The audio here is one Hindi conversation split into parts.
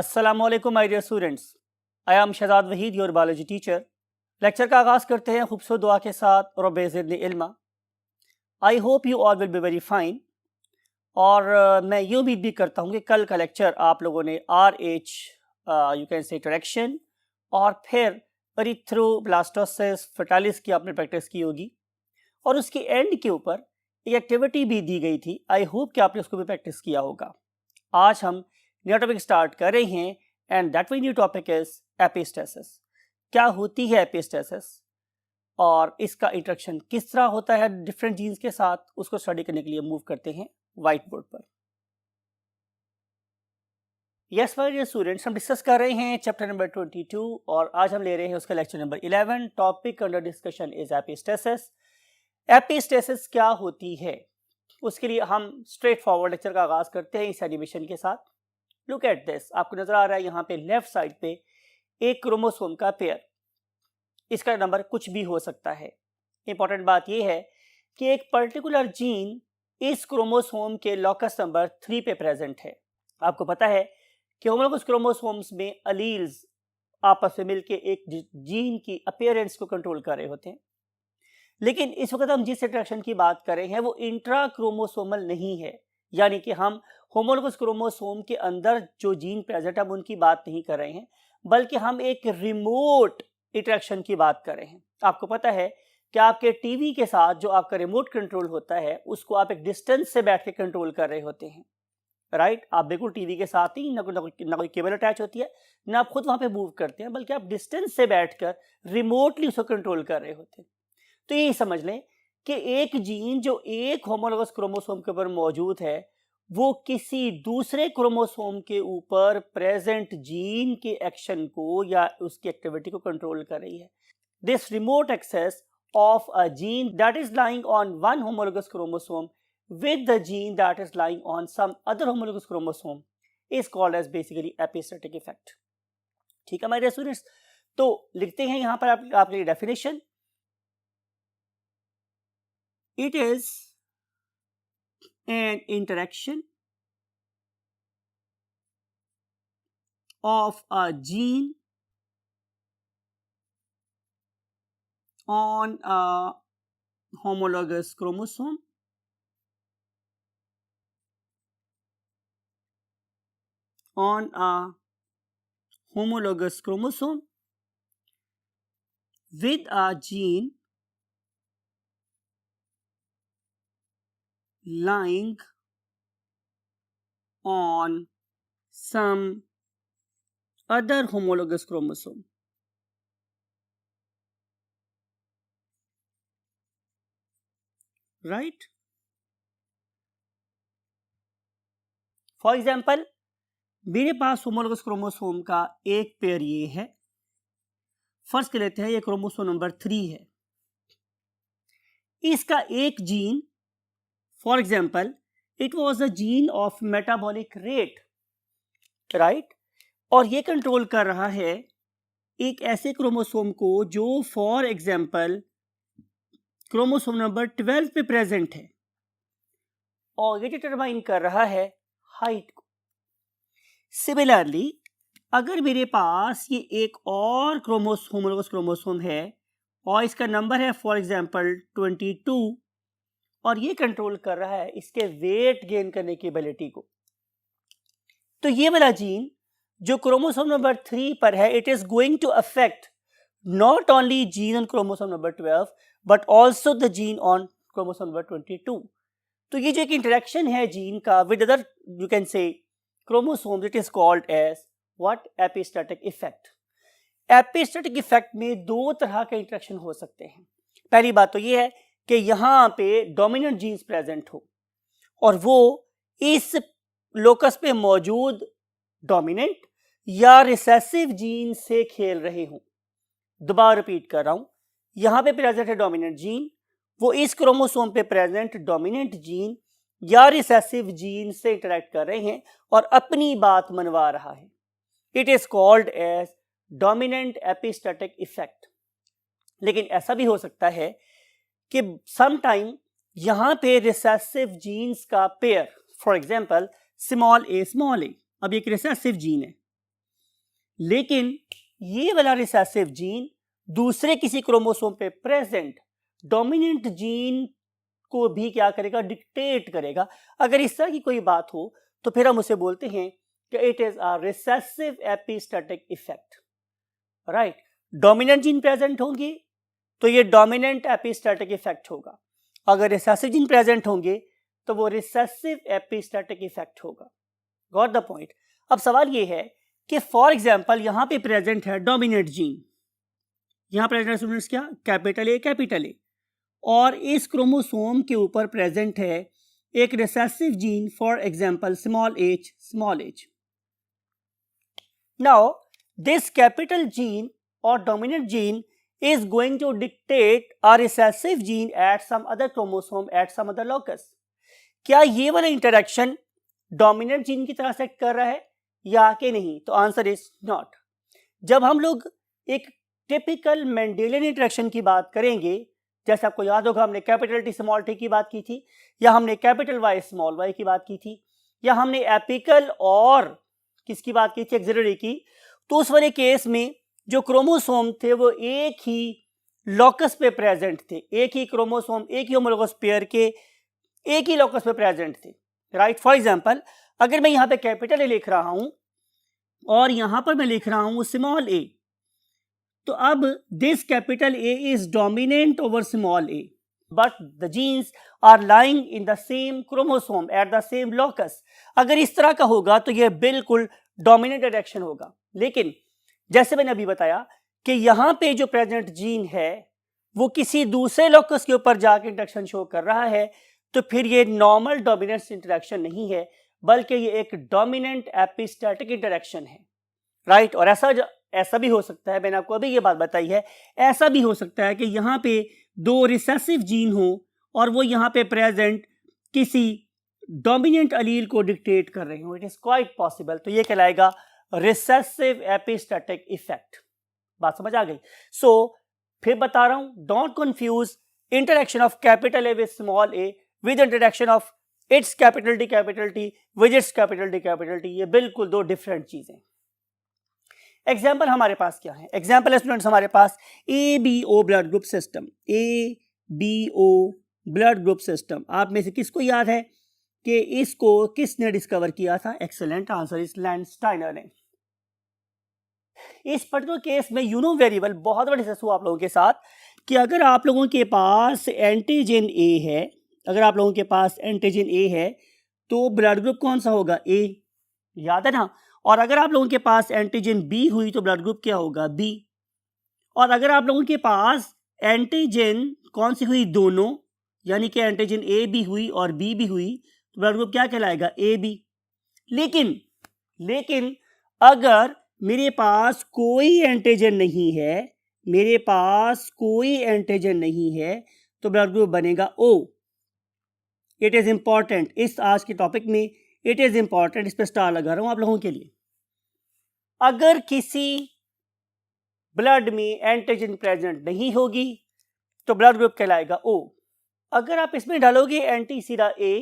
अस्सलामुअलैकुम my dear students, I am Shahzad Waheed, your biology teacher. Lecture का आगाज़ करते हैं खूबसूरत दुआ के साथ। रब्बे ज़िदनी इल्मा। I hope you all will be very fine. और मैं ये उम्मीद भी करता हूँ कि कल का लेक्चर आप लोगों ने RH यू कैन से इंटरेक्शन और फिर एरिथ्रोब्लास्टोसिस फर्टाइलिस की आपने प्रैक्टिस की होगी, और उसके एंड के ऊपर एक एक्टिविटी भी दी गई थी। आई होप कि आपने उसको भी प्रैक्टिस किया होगा। आज हम नया टॉपिक स्टार्ट कर रहे हैं and that we new topic is epistasis. क्या होती है एपिस्टेसिस और इसका इंटरेक्शन किस तरह होता है डिफरेंट जीन्स के साथ, उसको स्टडी करने के लिए मूव करते हैं व्हाइट बोर्ड पर। यस माय डियर स्टूडेंट्स, हम डिस्कस कर रहे हैं चैप्टर नंबर 22 और आज हम ले रहे हैं उसका lecture number 11। Topic under discussion is epistasis. Epistasis क्या होती है, उसके लिए हम स्ट्रेट फॉरवर्ड लेक्चर का आगाज करते हैं इस एनिमेशन के साथ। लुक एट दिस, आपको नजर आ रहा है यहाँ पे लेफ्ट साइड पे एक क्रोमोसोम का पेयर। इसका नंबर कुछ भी हो सकता है। इंपॉर्टेंट बात यह है कि एक पर्टिकुलर जीन इस क्रोमोसोम के लॉकस नंबर 3 पे प्रेजेंट है। आपको पता है कि होमोलोगस क्रोमोसोम्स में अलील्स आपस में मिलकर एक जीन की अपीयरेंस को कंट्रोल कर रहे होते हैं, लेकिन इस वक्त हम जिस इंटरेक्शन की बात कर रहे हैं वो इंट्रा क्रोमोसोमल नहीं है। यानी कि हम होमोलोगस क्रोमोसोम के अंदर जो जीन प्रेजेंट है हम उनकी बात नहीं कर रहे हैं, बल्कि हम एक रिमोट इंटरेक्शन की बात कर रहे हैं। आपको पता है कि आपके टीवी के साथ जो आपका रिमोट कंट्रोल होता है उसको आप एक डिस्टेंस से बैठ के कंट्रोल कर रहे होते हैं, राइट। आप बिल्कुल टीवी के साथ ही ना कोई केबल अटैच होती है, ना आप खुद वहां पे मूव करते हैं, बल्कि आप डिस्टेंस से बैठकर रिमोटली उसको कंट्रोल कर रहे होते हैं। तो यही समझ लें कि एक जीन जो एक होमोलोगस क्रोमोसोम के ऊपर मौजूद है वो किसी दूसरे क्रोमोसोम के ऊपर प्रेजेंट जीन के एक्शन को या उसकी एक्टिविटी को कंट्रोल कर रही है। This remote access of a gene that is lying on one homologous chromosome with the gene that is lying on some other homologous chromosome is called as basically epistatic effect। ठीक है माय डियर स्टूडेंट्स, तो लिखते हैं यहां पर आपके लिए definition. It is an interaction of a gene on a homologous chromosome with a gene lying on some other homologous chromosome। Right. For example मेरे पास होमोलोगस क्रोमोसोम का एक पेयर ये है। फर्ज कर लेते हैं ये क्रोमोसोम नंबर 3 है। इसका एक gene, for example it was a gene of metabolic rate, right, और ये कंट्रोल कर रहा है एक ऐसे क्रोमोसोम को जो फॉर एग्जाम्पल क्रोमोसोम नंबर 12 पे प्रेजेंट है, और ये डिटरमाइन कर रहा है हाइट को। सिमिलरली अगर मेरे पास ये एक और होमोलोगस क्रोमोसोम है और इसका नंबर है फॉर एग्जांपल 22, और ये कंट्रोल कर रहा है इसके वेट गेन करने की एबिलिटी को, तो ये वाला जीन जो क्रोमोसोम नंबर 3 पर है it is going to affect not only gene on chromosome number 12 but also the gene on chromosome number 22। तो ये जो एक इंटरेक्शन है जीन का with other you can say chromosome, it is called as what? Epistatic effect. Epistatic effect में दो तरह के इंटरेक्शन हो सकते हैं। पहली बात तो ये है कि यहाँ पे डोमिनेंट जीन्स प्रेजेंट हो और वो इस लोकस पे मौजूद डोमिनेंट या रिसेसिव जीन से खेल रहे हों। दोबारा रिपीट कर रहा हूं, यहाँ पे प्रेजेंट है डोमिनेंट जीन, वो इस क्रोमोसोम पे प्रेजेंट डोमिनेंट जीन या रिसेसिव जीन से इंटरेक्ट कर रहे हैं और अपनी बात मनवा रहा है। It is called as dominant epistatic effect. लेकिन ऐसा भी हो सकता है कि समटाइम यहां पे रिसेसिव जीन्स का पेयर, फॉर एग्जांपल स्मॉल ए, अब एक रिसेसिव जीन है, लेकिन ये वाला रिसेसिव जीन दूसरे किसी क्रोमोसोम पे प्रेजेंट डोमिनेंट जीन को भी क्या करेगा, डिक्टेट करेगा। अगर इस तरह की कोई बात हो तो फिर हम उसे बोलते हैं कि it is a recessive epistatic effect, right. Dominant gene present होंगे तो ये डोमिनेंट एपिस्टेटिक इफेक्ट होगा, अगर रिसेसिव जीन प्रेजेंट होंगे तो वो रिसेसिव एपिस्टेटिक इफेक्ट होगा। Got the point. अब सवाल ये है कि फॉर एग्जांपल यहां पे प्रेजेंट है डोमिनेंट जीन, यहां प्रेजेंट स्टूडेंट्स क्या, कैपिटल ए, और इस क्रोमोसोम के ऊपर प्रेजेंट है एक recessive gene, for example small h। Now this capital gene और dominant gene is going to dictate a recessive gene at some other chromosome at some other locus। क्या ये वाला इंटरेक्शन डोमिनेंट जीन की तरह सेट कर रहा है या कि नहीं? तो आंसर इज नॉट। जब हम लोग एक टिपिकल मेंडेलियन इंटरेक्शन की बात करेंगे, जैसे आपको याद होगा हमने कैपिटल टी स्मॉल टी की बात की थी, या हमने कैपिटल वाई स्मॉल वाई की बात की थी, या हमने एपिकल और किसकी बात की थी, एक्सिलरी की, तो उस वाले केस में जो क्रोमोसोम थे वो एक ही लॉकस पे प्रेजेंट थे, एक ही क्रोमोसोम एक ही होमोलोगस पेयर के एक ही लॉकस पे प्रेजेंट थे, राइट। फॉर एग्जांपल अगर मैं यहाँ पे कैपिटल ए लिख रहा हूं और यहां पर मैं लिख रहा हूं स्मॉल ए, तो अब this capital A is dominant over small A, but the genes are lying in the same chromosome at the same locus. अगर इस तरह का होगा तो यह बिल्कुल डोमिनेंट डायरेक्शन होगा। लेकिन जैसे मैंने अभी बताया कि यहां पे जो प्रेजेंट जीन है वो किसी दूसरे लॉकस के ऊपर जाके इंटरेक्शन शो कर रहा है, तो फिर ये नॉर्मल डोमिनेंस इंटरेक्शन नहीं है, बल्कि ये एक डोमिनेंट एपिस्टेटिक इंटरेक्शन है, राइट। और ऐसा भी हो सकता है, मैंने आपको अभी ये बात बताई है, ऐसा भी हो सकता है कि यहाँ पे दो रिसेसिव जीन हो और वो यहाँ पे प्रेजेंट किसी डोमिनेंट अलील को डिक्टेट कर रहे हो। It is quite possible. तो ये कहलाएगा रिसेसिव एपिस्टेटिक इफेक्ट। बात समझ आ गई? सो फिर बता रहा हूं, don't confuse interaction of capital A with small A with interaction of its capital T with its capital T. ये बिल्कुल दो डिफरेंट चीजें। एग्जाम्पल हमारे पास क्या है? एग्जाम्पल स्टूडेंट्स हमारे पास ABO blood group system. ABO blood group system, आप में से किसको याद है कि इसको किसने डिस्कवर किया था? एक्सीलेंट आंसर इज लैंडस्टाइनर ने। इस पर्टिकुलर केस में यू नो वेरी वेल, बहुत बड़ा डिस्कस हुआ आप लोगों के साथ कि अगर आप लोगों के पास एंटीजन ए है, अगर आप लोगों के पास एंटीजन ए है तो ब्लड ग्रुप कौन सा होगा? ए, याद है ना। और अगर आप लोगों के पास एंटीजन बी हुई तो ब्लड ग्रुप क्या होगा? बी। और अगर आप लोगों के पास एंटीजन कौन सी हुई? दोनों, यानी कि एंटीजन ए भी हुई और बी भी हुई, तो ब्लड ग्रुप क्या कहलाएगा? A B. लेकिन अगर मेरे पास कोई एंटीजन नहीं है, मेरे पास कोई एंटीजन नहीं है, तो ब्लड ग्रुप बनेगा ओ। इट इज इंपॉर्टेंट, इस आज के टॉपिक में इट इज इंपॉर्टेंट, इस पर स्टार लगा रहा हूं आप लोगों के लिए। अगर किसी ब्लड में एंटीजन प्रेजेंट नहीं होगी तो ब्लड ग्रुप कहलाएगा ओ। अगर आप इसमें डालोगे एंटी सीरा ए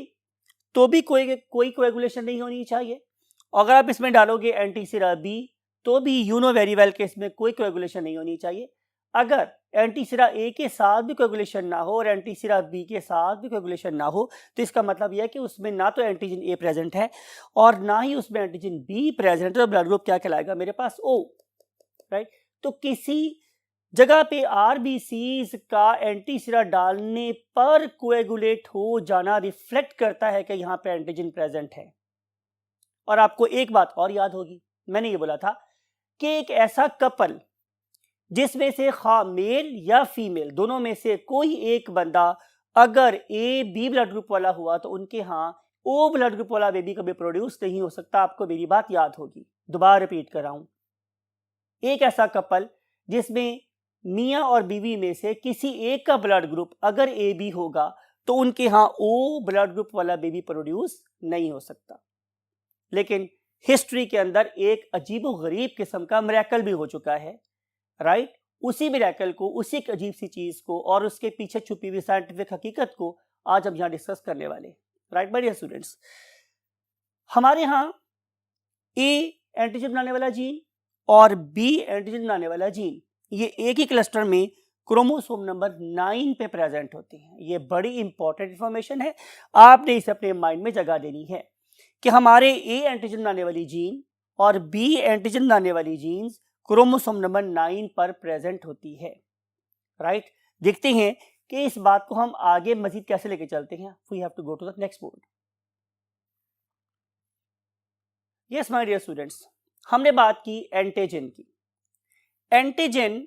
तो भी कोई कोएगुलेशन नहीं होनी चाहिए। अगर आप इसमें डालोगे एंटी सीरा बी तो भी यू नो वेरी वेल के इसमें कोई कोएगुलेशन नहीं होनी चाहिए। अगर एंटी सीरा ए के साथ भी कोएगुलेशन ना हो और एंटी सीरा बी के साथ भी कोएगुलेशन ना हो तो इसका मतलब यह है कि उसमें ना तो एंटीजन ए प्रेजेंट है और ना ही उसमें एंटीजन बी प्रेजेंट है, तो ब्लड ग्रुप क्या कहलाएगा? मेरे पास ओ, राइट। तो किसी जगह पे आरबीसीज का एंटी सीरा डालने पर कोएगुलेट हो जाना रिफ्लेक्ट करता है कि यहाँ पे एंटीजन प्रेजेंट है। और आपको एक बात और याद होगी, मैंने ये बोला था कि एक ऐसा कपल जिसमें से खा मेल या फीमेल दोनों में से कोई एक बंदा अगर ए बी ब्लड ग्रुप वाला हुआ तो उनके यहाँ ओ ब्लड ग्रुप वाला बेबी कभी प्रोड्यूस नहीं हो सकता। आपको मेरी बात याद होगी, दोबारा रिपीट कर रहा हूं। एक ऐसा कपल जिसमें मियां और बीवी में से किसी एक का ब्लड ग्रुप अगर ए बी होगा तो उनके यहाँ ओ ब्लड ग्रुप वाला बेबी प्रोड्यूस नहीं हो सकता। लेकिन हिस्ट्री के अंदर एक अजीबोगरीब किस्म का मिरेकल भी हो चुका है, राइट। उसी मिरेकल को, उसी एक अजीब सी चीज को और उसके पीछे छुपी हुई साइंटिफिक हकीकत को आज हम यहाँ डिस्कस करने वाले, राइट माय डियर स्टूडेंट्स। हमारे यहाँ ए एंटीजन बनाने वाला जीन और बी एंटीजन बनाने वाला जीन, ये एक ही क्लस्टर में क्रोमोसोम नंबर 9 पे प्रेजेंट होते हैं। ये बड़ी इंपॉर्टेंट इंफॉर्मेशन है, आपने इसे अपने माइंड में जगह देनी है कि हमारे ए एंटीजन बनाने वाली जीन और बी एंटीजन बनाने वाली जीन्स क्रोमोसोम नंबर 9 पर प्रेजेंट होती है। राइट, देखते हैं कि इस बात को हम आगे मजीद कैसे लेके चलते हैं। We have to go to the next board. Yes my dear students, हमने बात की एंटीजन की। एंटीजन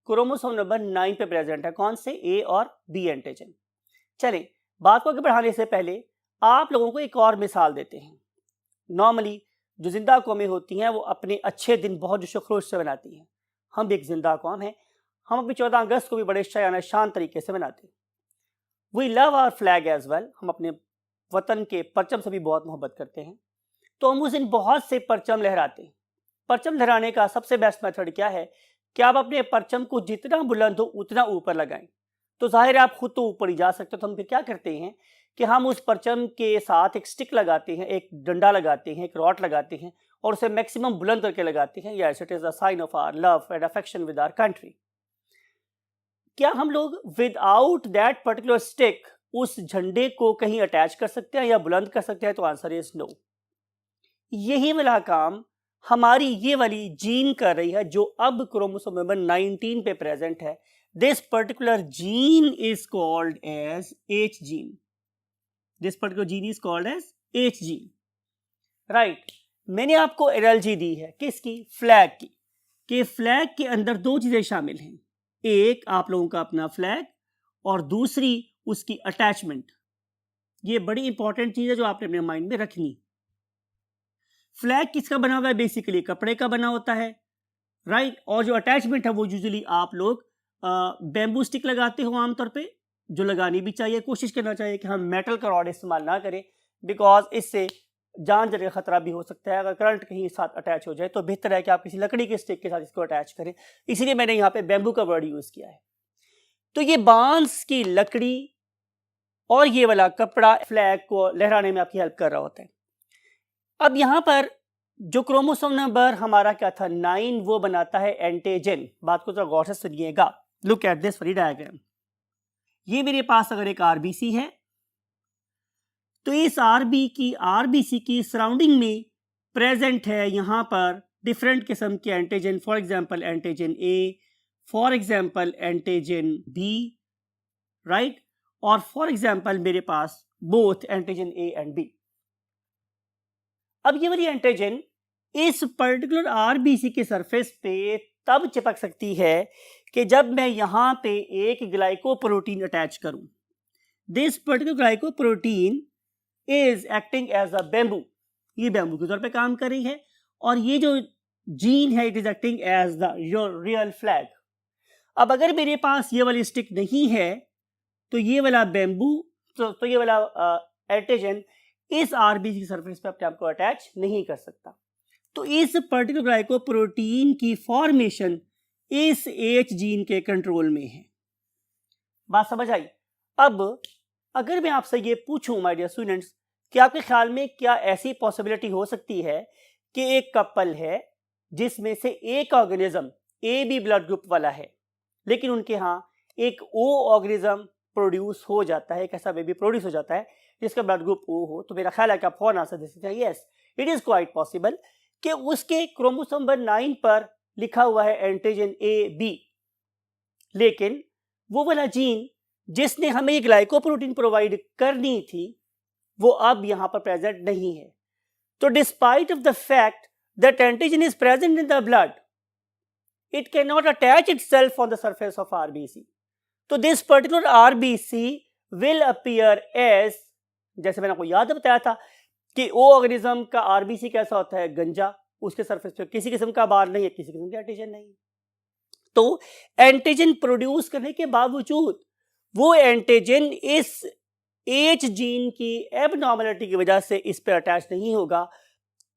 क्रोमोसोम नंबर 9 पे प्रेजेंट है, कौन से, ए और बी एंटीजन। चलें, बात को आगे बढ़ाने से पहले आप लोगों को एक और मिसाल देते हैं। नॉर्मली जो जिंदा कौमें होती हैं वो अपने अच्छे दिन बहुत जोश खरोश से बनाती हैं। हम भी एक जिंदा कौम है, हम अपनी 14 अगस्त को भी बड़े शायाना शान तरीके से बनाते हैं। We love our flag as well, हम अपने वतन के परचम से भी बहुत मोहब्बत करते हैं। तो हम उस दिन बहुत से परचम लहराते हैं। परचम लहराने का सबसे बेस्ट मेथड क्या है कि आप अपने परचम को जितना बुलंद हो उतना ऊपर लगाएं। तो जाहिर है आप खुद तो ऊपर ही जा सकते हो, तो हम फिर क्या करते हैं कि हम उस परचम के साथ एक स्टिक लगाते हैं, एक डंडा लगाते हैं, एक रॉड लगाते हैं और उसे मैक्सिमम बुलंद करके लगाते हैं। Yes, it is a sign of our love and affection with our country. क्या हम लोग विदाउट दैट पर्टिकुलर स्टिक उस झंडे को कहीं अटैच कर सकते हैं या बुलंद कर सकते हैं? तो आंसर इज नो। यही वाला काम हमारी ये वाली जीन कर रही है जो अब क्रोमोसोम नंबर 19 पे प्रेजेंट है। This particular gene is called as H gene. This particular gene is called as H gene. Right, मैंने आपको एनालॉजी दी है किसकी, फ्लैग की, कि फ्लैग के अंदर दो चीजें शामिल हैं, एक आप लोगों का अपना फ्लैग और दूसरी उसकी अटैचमेंट। ये बड़ी इंपॉर्टेंट चीज है जो आपने अपने माइंड में रखनी। फ्लैग किसका बना हुआ है? बेसिकली कपड़े का बना होता है। राइट, और जो अटैचमेंट है वो यूजुअली आप लोग बैम्बू स्टिक लगाते हो आमतौर पे, जो लगानी भी चाहिए। कोशिश करना चाहिए कि हम मेटल का रॉड इस्तेमाल ना करें, बिकॉज इससे जान जाने का खतरा भी हो सकता है। अगर करंट कहीं साथ अटैच हो जाए तो बेहतर है कि आप किसी लकड़ी के स्टिक के साथ इसको अटैच करें। इसीलिए मैंने यहाँ पे बैम्बू का वर्ड यूज किया है। तो ये बांस की लकड़ी और ये वाला कपड़ा फ्लैग को लहराने में आपकी हेल्प कर रहा होता है। अब यहां पर जो क्रोमोसोम नंबर हमारा क्या था, 9, वो बनाता है एंटीजन। बात को तो गौर से सुनिएगा। Look at this free diagram. ये मेरे पास अगर एक आरबीसी है तो इस आरबीसी की सराउंडिंग में प्रेजेंट है यहां पर डिफरेंट किस्म के antigen. For example antigen A, for example antigen B, right, और फॉर एग्जांपल मेरे पास both antigen A and B. अब ये वाली एंटीजन इस पर्टिकुलर आरबीसी के सरफेस पे तब चिपक सकती है कि जब मैं यहां पे एक ग्लाइकोप्रोटीन अटैच करूं। This particular glycoprotein is acting as a bamboo. ये बैम्बू के तौर पे काम कर रही है और ये जो जीन है it is acting as the your real flag. अब अगर मेरे पास ये वाली स्टिक नहीं है तो ये वाला बैम्बू तो ये वाला एंटीजन इस आरबीसी की सरफेस पे अपने आप को अटैच नहीं कर सकता। तो इस पर्टिकुलर ग्लाइकोप्रोटीन की फॉर्मेशन इस एच जीन के कंट्रोल में है। बात समझ आई? अब अगर मैं आपसे ये पूछूं माय डियर स्टूडेंट्स कि आपके ख्याल में क्या ऐसी पॉसिबिलिटी हो सकती है कि एक कपल है जिसमें से एक organism A B blood group वाला है लेकिन उनके यहाँ एक ओ ऑर्गेनिज्म प्रोड्यूस हो जाता है, एक ऐसा बेबी प्रोड्यूस हो जाता है जिसका ब्लड ग्रुप ओ हो, तो मेरा ख्याल है कि आप फौरन आंसर दे सकते हैं yes, it is quite possible कि उसके क्रोमोसोम नंबर 9 पर लिखा हुआ है एंटीजन ए बी, लेकिन वो वाला जीन जिसने हमें ये ग्लाइकोप्रोटीन प्रोवाइड करनी थी वो अब यहां पर प्रेजेंट नहीं है। तो despite of the fact that antigen is present in the blood, it cannot attach itself on the surface of RBC. तो this particular RBC will appear as, जैसे मैंने आपको याद बताया था कि ओ ऑर्गेनिज्म का RBC कैसा होता है, गंजा, उसके सरफेस पे किसी किस्म का बार नहीं है, किसी किस्म का एंटीजन नहीं। तो एंटीजन प्रोड्यूस करने के बावजूद वो एंटीजन इस एच जीन की एबनॉर्मलिटी की वजह से इस पे अटैच नहीं होगा।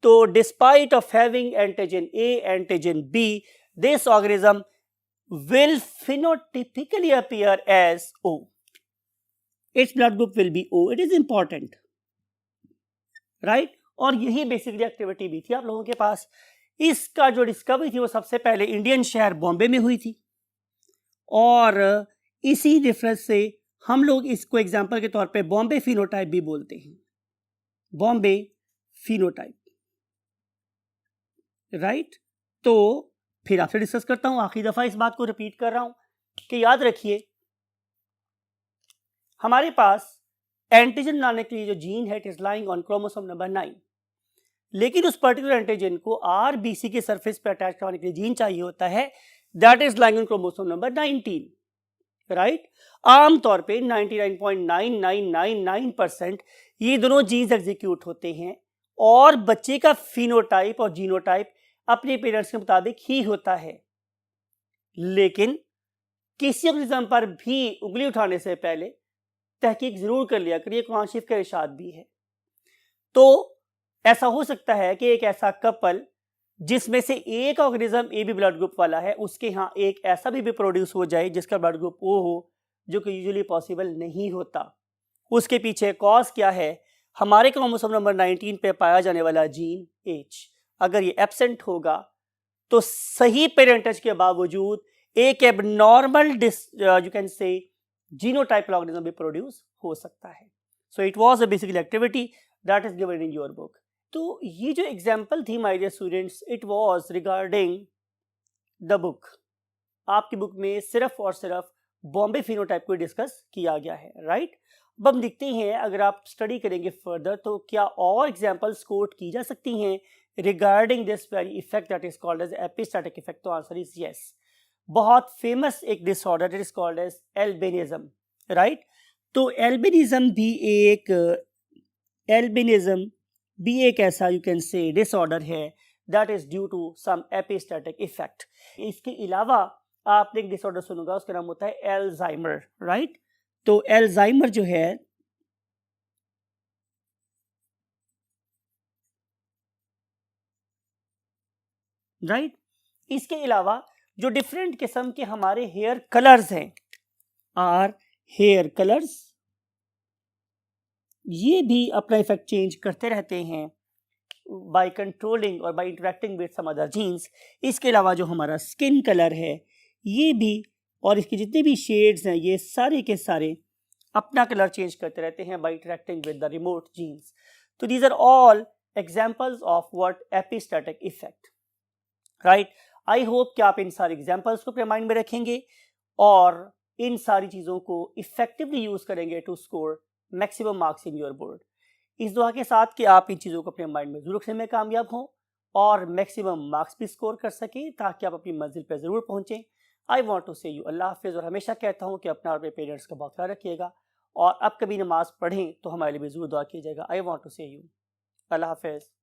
तो despite of having antigen A antigen B, this organism will phenotypically appear as O. Its blood group will be O. It is important, right? और यही बेसिकली एक्टिविटी भी थी आप लोगों के पास। इसका जो डिस्कवरी थी वो सबसे पहले इंडियन शहर बॉम्बे में हुई थी, और इसी रेफरेंस से हम लोग इसको एग्जाम्पल के तौर पे बॉम्बे फिनोटाइप भी बोलते हैं, बॉम्बे फिनोटाइप, राइट। तो फिर आपसे डिस्कस करता हूं, आखिरी दफा इस बात को रिपीट कर रहा हूं कि याद रखिए हमारे पास एंटीजन लाने के लिए जो जीन है it is lying on chromosome number 9, लेकिन उस पर्टिकुलर एंटीजन को आरबीसी के सरफेस पर अटैच करने के लिए जीन चाहिए होता है, that is lying on chromosome number 19, right. आमतौर पे 99.9999% ये दोनों जीन्स एग्जीक्यूट होते हैं और बच्चे का फिनोटाइप और जीनोटाइप अपने पेरेंट्स के मुताबिक ही होता है, लेकिन किसी ऑर्गेनिज्म पर भी उंगली उठाने से पहले तहकीक जरूर कर लिया करिए, कुरान शरीफ का इरशाद भी है। तो ऐसा हो सकता है कि एक ऐसा कपल जिसमें से एक organism A B blood group वाला है, उसके यहाँ एक ऐसा भी प्रोड्यूस हो जाए जिसका ब्लड ग्रुप ओ हो, जो कि यूजुअली पॉसिबल नहीं होता। उसके पीछे कॉज क्या है? हमारे क्रोमोसोम नंबर 19 पे पाया जाने वाला जीन H, अगर ये एब्सेंट होगा तो सही पेरेंटेज के बावजूद एक abnormal you can say genotype organism भी प्रोड्यूस हो सकता है। So it was a basically activity that is given in your book. तो ये जो एग्जाम्पल थी my dear students, it was regarding the book. आपकी बुक में सिर्फ और सिर्फ बॉम्बे फिनोटाइप को डिस्कस किया गया है, राइट। अब हम देखते हैं अगर आप स्टडी करेंगे फर्दर तो क्या और एग्जाम्पल्स कोट की जा सकती हैं regarding this very effect that is called as epistatic effect. तो आंसर इज यस। बहुत फेमस एक disorder it is called as albinism, right. तो एल्बिनिज्म भी एक ऐसा यू कैन से डिसऑर्डर है that is due to some epistatic effect. इसके अलावा आपने एक डिसऑर्डर सुनूंगा, उसका नाम होता है एल्जाइमर, राइट। तो एल्जाइमर जो है राइट, इसके अलावा जो डिफरेंट किस्म के हमारे हेयर कलर्स हैं आर हेयर कलर्स, ये भी अपना इफेक्ट चेंज करते रहते हैं बाय कंट्रोलिंग और by interacting with some other genes. इसके अलावा जो हमारा स्किन कलर है ये भी, और इसके जितने भी शेड्स हैं ये सारे के सारे अपना कलर चेंज करते रहते हैं by interacting with the remote genes. तो these are all examples of what epistatic effect, right. I hope कि आप इन सारे एग्जांपल्स को अपने माइंड में रखेंगे और इन सारी चीज़ों को इफेक्टिवली यूज करेंगे to score maximum marks in your board. इस दुआ के साथ कि आप इन चीज़ों को अपने माइंड में जरूर रखने में कामयाब हों और मैक्सिमम मार्क्स भी स्कोर कर सकें ताकि आप अपनी मंजिल पर ज़रूर पहुँचें। आई वॉन्ट टू से यू अल्लाह हाफिज़, और हमेशा कहता हूँ कि अपना और अपने पेरेंट्स का बहुत ख्याल रखिएगा और अब कभी नमाज पढ़ें तो हमारे लिए भी ज़रूर दुआ कीजिएगा। आई वॉन्ट टू से यू अल्लाह हाफिज़।